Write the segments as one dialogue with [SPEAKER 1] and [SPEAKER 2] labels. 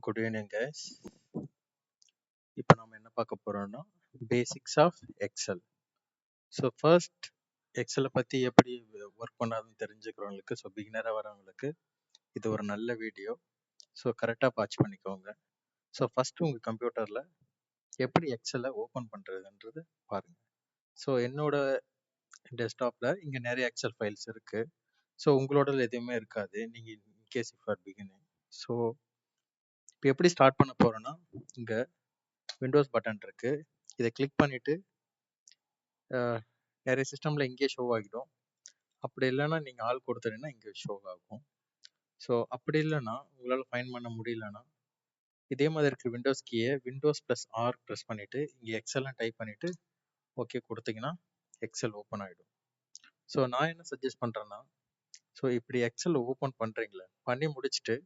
[SPEAKER 1] Good evening, guys. இப்போ நம்ம என்ன பார்க்க போறோம்னா basics of Excel. So first எக்ஸலை பற்றி எப்படி ஒர்க் பண்ணாதுன்னு தெரிஞ்சுக்கிறவங்களுக்கு, ஸோ பிகினராக வரவங்களுக்கு இது ஒரு நல்ல வீடியோ. ஸோ கரெக்டாக வாட்ச் பண்ணிக்கோங்க. ஸோ ஃபஸ்ட்டு உங்கள் கம்ப்யூட்டரில் எப்படி எக்ஸலை ஓப்பன் பண்ணுறதுன்றது பாருங்கள். ஸோ என்னோட டெஸ்க்டாப்பில் இங்கே நிறைய எக்ஸல் ஃபைல்ஸ் இருக்குது. ஸோ உங்களோட எதுவுமே இருக்காது, நீங்கள் in case if are beginning. So இப்போ எப்படி ஸ்டார்ட் பண்ண போகிறோன்னா, இங்கே விண்டோஸ் பட்டன் இருக்கு, இதை கிளிக் பண்ணிட்டு நிறைய சிஸ்டம்ல இங்கே ஷோ ஆகிடும். அப்படி இல்லைன்னா நீங்கள் ஆள் கொடுத்துட்டீங்கன்னா இங்கே ஷோ ஆகும். ஸோ அப்படி இல்லைன்னா உங்களால் ஃபைன் பண்ண முடியலன்னா இதே மாதிரி இருக்க விண்டோஸ் கீயை விண்டோஸ் ப்ளஸ் ஆர் ப்ரெஸ் பண்ணிட்டு இங்கே எக்ஸல்லாம் டைப் பண்ணிட்டு ஓகே கொடுத்தீங்கன்னா எக்ஸல் ஓப்பன் ஆகிடும். ஸோ நான் என்ன சஜஸ்ட் பண்ணுறேன்னா, ஸோ இப்படி எக்ஸல் ஓப்பன் பண்ணுறீங்களே, பண்ணி முடிச்சுட்டு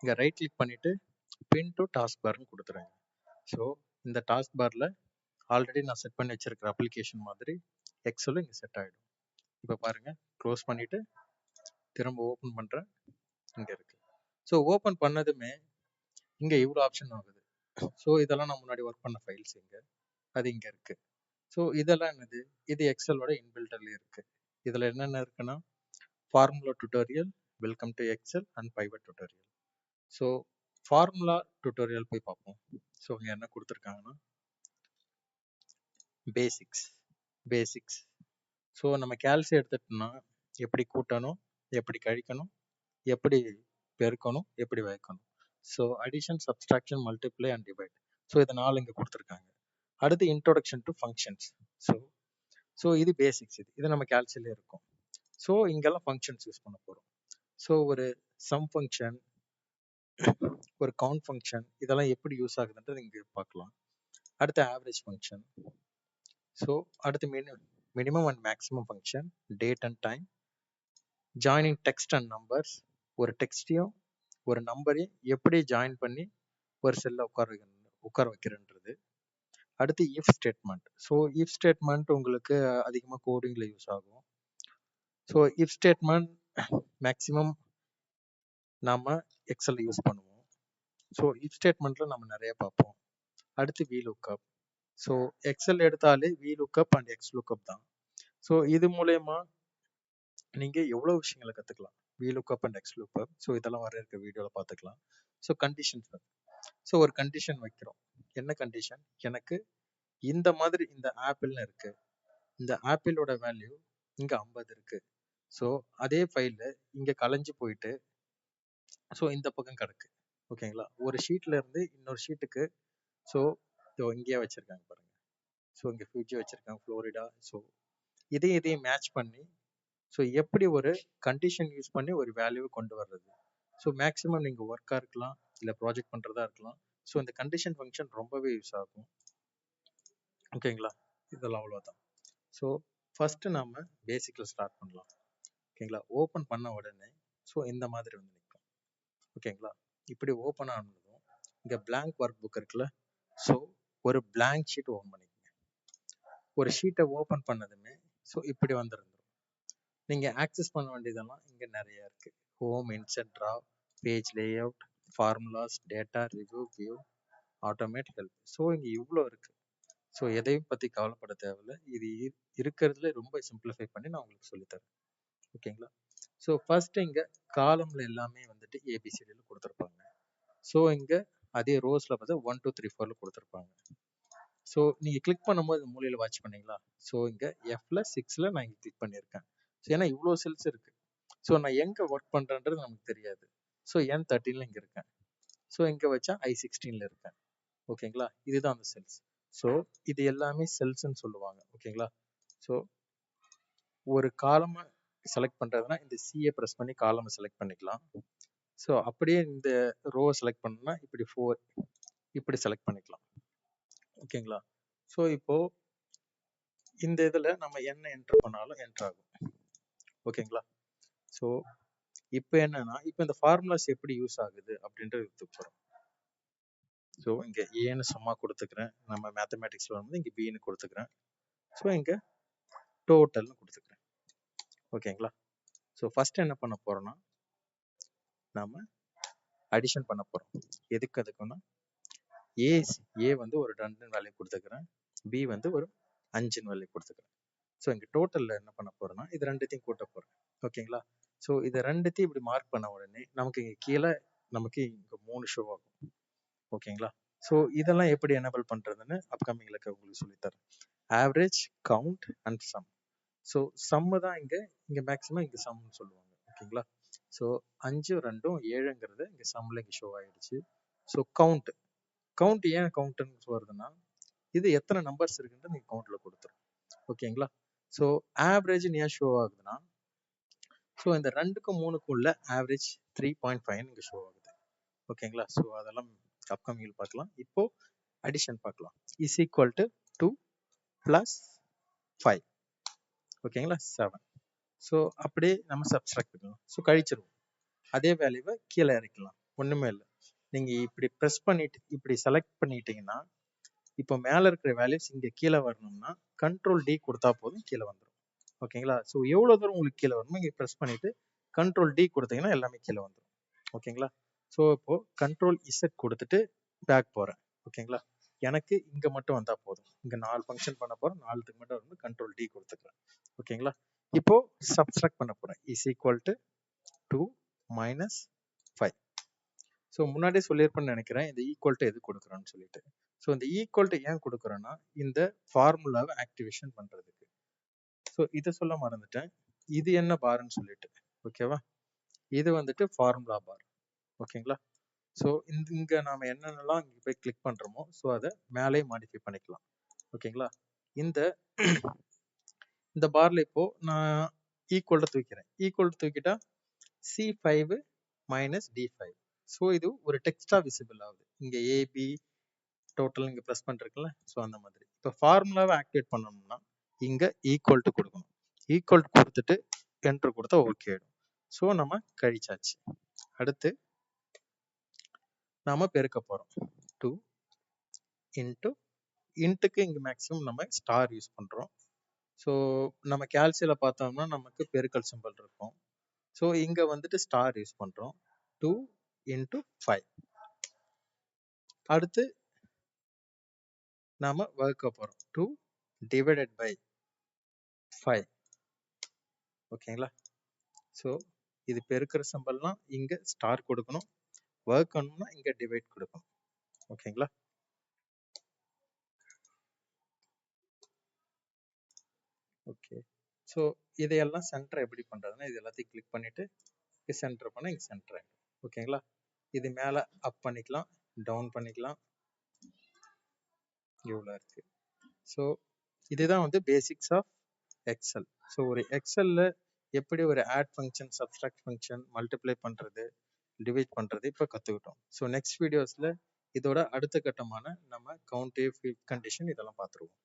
[SPEAKER 1] இங்கே ரைட் கிளிக் பண்ணிட்டு பின் டு டாஸ்க் பார்னு கொடுத்துருங்க. ஸோ இந்த டாஸ்க் பாரில் ஆல்ரெடி நான் செட் பண்ணி வச்சிருக்கிற அப்ளிகேஷன் மாதிரி எக்ஸலும் இங்கே செட் ஆகிடும். இப்போ பாருங்கள், க்ளோஸ் பண்ணிவிட்டு திரும்ப ஓப்பன் பண்ணுறேன், இங்கே இருக்குது. ஸோ ஓப்பன் பண்ணதுமே இங்கே இவ்வளோ ஆப்ஷன் ஆகுது. ஸோ இதெல்லாம் நான் முன்னாடி ஒர்க் பண்ண ஃபைல்ஸ் இங்கே, அது இங்கே இருக்குது. ஸோ இதெல்லாம் என்னது, இது எக்ஸலோட இன்பில்டர்ல இருக்குது. இதில் என்னென்ன இருக்குன்னா formula tutorial, welcome to Excel and pivot tutorial. So formula tutorial போய் பார்ப்போம். ஸோ இங்கே என்ன கொடுத்துருக்காங்கன்னா பேசிக்ஸ். ஸோ நம்ம கேல்சி எடுத்துட்டோம்னா எப்படி கூட்டணும், எப்படி கழிக்கணும், எப்படி பெருக்கணும், எப்படி வைக்கணும். So addition, subtraction, multiply and divide. So இதை 4 இங்கே கொடுத்துருக்காங்க. அடுத்து இன்ட்ரோடக்ஷன் டு ஃபங்க்ஷன்ஸ். ஸோ இது பேசிக்ஸ். இது நம்ம கேல்சிலே இருக்கும். ஸோ இங்கெல்லாம் ஃபங்க்ஷன்ஸ் யூஸ் பண்ண போகிறோம். ஸோ ஒரு சம் ஃபங்க்ஷன், ஒரு கவுண்ட் ஃபங்க்ஷன், இதெல்லாம் எப்படி யூஸ் ஆகுதுன்றது இங்கே பார்க்கலாம். அடுத்து ஆவரேஜ் ஃபங்க்ஷன். ஸோ அடுத்து minimum and maximum function, date and time, joining text and numbers, ஒரு டெக்ஸ்டையும் ஒரு நம்பரையும் எப்படி ஜாயின் பண்ணி ஒரு செல்ல உட்கார வைக்கிறன்றது. அடுத்து if statement. So if statement உங்களுக்கு அதிகமாக கோடிங்கில் யூஸ் ஆகும். ஸோ இஃப் ஸ்டேட்மெண்ட் மேக்ஸிமம் நாம் எக்ஸல் யூஸ் பண்ணுவோம். ஸோ இஃப் ஸ்டேட்மெண்ட்டில் நம்ம நிறைய பார்ப்போம். அடுத்து VLOOKUP. ஸோ எக்ஸல் எடுத்தாலே VLOOKUP அண்ட் XLOOKUP தான். ஸோ இது மூலயமா நீங்கள் எவ்வளோ விஷயங்களை கற்றுக்கலாம், VLOOKUP அண்ட் XLOOKUP. ஸோ இதெல்லாம் வர இருக்க வீடியோவில் பார்த்துக்கலாம். So conditions. ஸோ ஒரு கண்டிஷன் வைக்கிறோம். என்ன கண்டிஷன், எனக்கு இந்த மாதிரி இந்த ஆப்பிள்னு இருக்கு, இந்த ஆப்பிளோட வேல்யூ இங்கே 50 இருக்கு. ஸோ அதே ஃபைலில் இங்கே கலைஞ்சு போயிட்டு ஸோ இந்த பக்கம் கிடக்கு. ஓகேங்களா, ஒரு ஷீட்டில் இருந்து இன்னொரு ஷீட்டுக்கு. ஸோ இங்கேயே வச்சுருக்காங்க பாருங்கள். ஸோ இங்கே ஃபியூஜி வச்சுருக்காங்க, ஃப்ளோரிடா. ஸோ இதையும் மேட்ச் பண்ணி ஸோ எப்படி ஒரு கண்டிஷன் யூஸ் பண்ணி ஒரு வேல்யூவை கொண்டு வர்றது. ஸோ மேக்ஸிமம் நீங்கள் ஒர்க்காக இருக்கலாம், இல்லை ப்ராஜெக்ட் பண்ணுறதா இருக்கலாம். ஸோ இந்த கண்டிஷன் ஃபங்க்ஷன் ரொம்பவே யூஸ் ஆகும். ஓகேங்களா, இதெல்லாம் அவ்வளோதான். ஸோ ஃபஸ்ட்டு நம்ம பேசிக்கில் ஸ்டார்ட் பண்ணலாம். ஓகேங்களா, ஓப்பன் பண்ண உடனே ஸோ இந்த மாதிரி வந்து நிற்கும். ஓகேங்களா, இப்படி ஓப்பன் ஆனதும் இங்கே பிளாங்க் ஒர்க் புக் இருக்குல்ல, ஸோ ஒரு பிளாங்க் ஷீட் ஓப்பன் பண்ணிக்கோங்க. ஒரு ஷீட்டை ஓப்பன் பண்ணதுமே ஸோ இப்படி வந்துருந்துடும். நீங்கள் ஆக்சஸ் பண்ண வேண்டியதெல்லாம் இங்கே நிறைய இருக்குது. Home, insert, draw, page layout, formulas, data, review, view, automate, help. So இங்கே இவ்வளோ இருக்குது. ஸோ எதையும் பற்றி கவலைப்பட தேவையில்லை. இது இருக்கிறதுல ரொம்ப சிம்பிளிஃபை பண்ணி நான் உங்களுக்கு சொல்லித்தரேன். ஓகேங்களா, ஸோ ஃபர்ஸ்ட் இங்கே காலம்ல எல்லாமே வந்துட்டு ஏபிசிடியில் கொடுத்துருப்பாங்க. ஸோ இங்கே அதே ரோஸில் பார்த்தா 1 2 3 4 கொடுத்துருப்பாங்க. ஸோ நீங்கள் கிளிக் பண்ணும்போது மூலையில் வாட்ச் பண்ணீங்களா, ஸோ இங்கே F6 நான் இங்கே கிளிக் பண்ணியிருக்கேன். ஸோ ஏன்னா இவ்வளோ செல்ஸ் இருக்குது. ஸோ நான் எங்கே ஒர்க் பண்ணுறேன்றது நமக்கு தெரியாது. ஸோ N13 இங்கே இருக்கேன். ஸோ இங்கே வச்சா I16 இருக்கேன். ஓகேங்களா, இதுதான் அந்த செல்ஸ். ஸோ இது எல்லாமே செல்ஸ்ன்னு சொல்லுவாங்க. ஓகேங்களா, ஸோ ஒரு காலமை செலக்ட் பண்ணுறதுனா இந்த சிஏ ப்ரெஸ் பண்ணி காலமை செலக்ட் பண்ணிக்கலாம். ஸோ அப்படியே இந்த ரோவை செலக்ட் பண்ணணும்னா இப்படி 4 இப்படி செலக்ட் பண்ணிக்கலாம். ஓகேங்களா, ஸோ இப்போது இந்த இதில் நம்ம என்ன என்ட்ரு பண்ணாலும் என்ட்ரு ஆகும். ஓகேங்களா, ஸோ இப்போ என்னன்னா, இப்போ இந்த ஃபார்முலாஸ் எப்படி யூஸ் ஆகுது அப்படின்றது போகிறோம். ஸோ இங்கே ஏன்னு சும்மா கொடுத்துக்கிறேன், நம்ம மேத்தமேட்டிக்ஸில் வந்து இங்கே பின்னு கொடுத்துக்கிறேன். ஸோ இங்கே டோட்டல்னு கொடுத்துக்கிறேன். ஓகேங்களா, ஸோ ஃபஸ்ட்டு என்ன பண்ண போகிறோன்னா, நம்ம அடிஷன் பண்ண போகிறோம். அதுக்குன்னா ஏ வந்து ஒரு 2 வேல்யூ கொடுத்துக்கிறேன், பி வந்து ஒரு 5 வேல்யூ கொடுத்துக்கிறேன். ஸோ இங்கே டோட்டலில் என்ன பண்ண போகிறேன்னா இது ரெண்டுத்தையும் கூட்ட போகிறேன். ஓகேங்களா? ஸோ இதை ரெண்டுத்தையும் இப்படி மார்க் பண்ண உடனே நமக்கு இங்கே கீழே நமக்கு இங்கே 3 ஷோ ஆகும். ஓகேங்களா? ஸோ இதெல்லாம் எப்படி எனேபிள் பண்ணுறதுன்னு அப்கமிங்கில் உங்களுக்கு சொல்லித்தரேன். Average, count and sum. So sum தான் இங்கே மேக்ஸிமம் இங்கே சம்னு சொல்லுவாங்க. ஓகேங்களா? ஸோ 5, 2, 7ங்கிறது இங்கே சம்மில் இங்கே ஷோ ஆகிடுச்சு. ஸோ கவுண்ட் ஏன் கவுண்ட்னு வருதுன்னா இது எத்தனை நம்பர்ஸ் இருக்குன்னு நீங்கள் கவுண்டில் கொடுத்துரும். ஓகேங்களா? ஸோ ஆவரேஜ் ஏன் ஷோ ஆகுதுன்னா ஸோ இந்த 2க்கும் 3க்கும் உள்ள ஆவரேஜ் 3.5 இங்கே ஷோ ஆகுது. ஓகேங்களா? ஸோ அதெல்லாம் அப்கமிங்கில் பார்க்கலாம். இப்போ அடிஷன் பார்க்கலாம். Is equal to 2 + 5. ஓகேங்களா? 7. ஸோ அப்படியே நம்ம சப்ஸ்ட்ராக்ட் பண்ணலாம். ஸோ கழிச்சிருவோம். அதே வேல்யூவை கீழே இறக்கலாம். ஒன்றுமே இல்லை. நீங்கள் இப்படி ப்ரெஸ் பண்ணிட்டு இப்படி செலக்ட் பண்ணிட்டீங்கன்னா இப்போ மேலே இருக்கிற வேல்யூஸ் இங்கே கீழே வரணும்னா Ctrl D கொடுத்தா போதும், கீழே வந்துடும். ஓகேங்களா? ஸோ எவ்வளோ தூரம் உங்களுக்கு கீழே வரணுமோ இங்கே ப்ரெஸ் பண்ணிட்டு Ctrl D கொடுத்தீங்கன்னா எல்லாமே கீழே வந்துடும். ஓகேங்களா? ஸோ இப்போ Ctrl Z கொடுத்துட்டு பேக் போகிறேன். ஓகேங்களா? எனக்கு இங்கே மட்டும் வந்தால் போதும். இங்கே 4 ஃபங்க்ஷன் பண்ண போகிறேன். 4த்துக்கு மட்டும் வந்து Ctrl D கொடுத்துக்கிறேன். ஓகேங்களா? இப்போ சப்ஸ்ட்ராக்ட் பண்ண போகிறேன். Is equal to 2 - 5. ஸோ முன்னாடியே சொல்லியிருப்பேன்னு நினைக்கிறேன் இந்த ஈக்குவல் டு எது கொடுக்குறோன்னு சொல்லிட்டு. ஸோ இந்த ஈக்குவல் டு ஏன் கொடுக்குறோன்னா இந்த ஃபார்முலாவை ஆக்டிவேஷன் பண்ணுறதுக்கு. ஸோ இதை சொல்ல மறந்துட்டேன். இது என்ன பார்ன்னு சொல்லிட்டு. ஓகேவா? இது வந்துட்டு ஃபார்முலா பார். ஓகேங்களா? ஸோ இங்கே நாம் என்னென்னலாம் இங்கே போய் கிளிக் பண்ணுறோமோ ஸோ அதை மேலே மாடிஃபை பண்ணிக்கலாம். ஓகேங்களா? இந்த பார்ல இப்போ நான் ஈக்குவல் தூக்கிறேன். ஈக்குவல் தூக்கிட்டா C5 - D5. ஸோ இது ஒரு டெக்ஸ்டா விசிபிள் ஆகுது. இங்கே ஏபி டோட்டல் இங்கே ப்ரெஸ் பண்ணிருக்குல்ல. ஸோ அந்த மாதிரி இப்போ ஃபார்முலாவை ஆக்டிவேட் பண்ணணும்னா இங்கே ஈக்குவல் டு கொடுக்கணும். ஈக்குவல் டு கொடுத்துட்டு என்ட்ரு கொடுத்தா ஓகே ஆகிடும். ஸோ நம்ம கழிச்சாச்சு. அடுத்து நாம பெருக்க போகிறோம். 2 இன்ட்டுக்கு இங்கே மேக்ஸிமம் நம்ம ஸ்டார் யூஸ் பண்ணுறோம். ஸோ நம்ம கேல்சியில் பார்த்தோம்னா நமக்கு பெருக்கல் சிம்பிள் இருக்கும். ஸோ இங்கே வந்துட்டு ஸ்டார் யூஸ் பண்ணுறோம். 2 × 5. அடுத்து நாம வகுக்க போகிறோம். 2 ÷ 5. ஓகேங்களா? ஸோ இது பெருக்கிற சிம்பிள்லாம் இங்கே ஸ்டார் கொடுக்கணும். வகுக்கணும்னா இங்கே டிவைட் கொடுக்கணும். ஓகேங்களா? ஓகே. ஸோ இதையெல்லாம் சென்டர் எப்படி பண்ணுறதுன்னா இது எல்லாத்தையும் கிளிக் பண்ணிவிட்டு இங்கே சென்டர் பண்ணால் இங்கே சென்டர் ஆகிடும். ஓகேங்களா? இது மேலே அப் பண்ணிக்கலாம், டவுன் பண்ணிக்கலாம். இவ்வளோ இருக்குது. ஸோ இதுதான் வந்து பேசிக்ஸ் ஆஃப் எக்ஸல். ஸோ ஒரு எக்ஸலில் எப்படி ஒரு add function, subtract function, multiply பண்ணுறது, டிவைட் பண்ணுறது இப்போ கற்றுக்கிட்டோம். ஸோ நெக்ஸ்ட் வீடியோஸில் இதோட அடுத்த கட்டமான நம்ம கவுண்ட், ஃபீல்ட் கண்டிஷன் இதெல்லாம் பார்த்துருவோம்.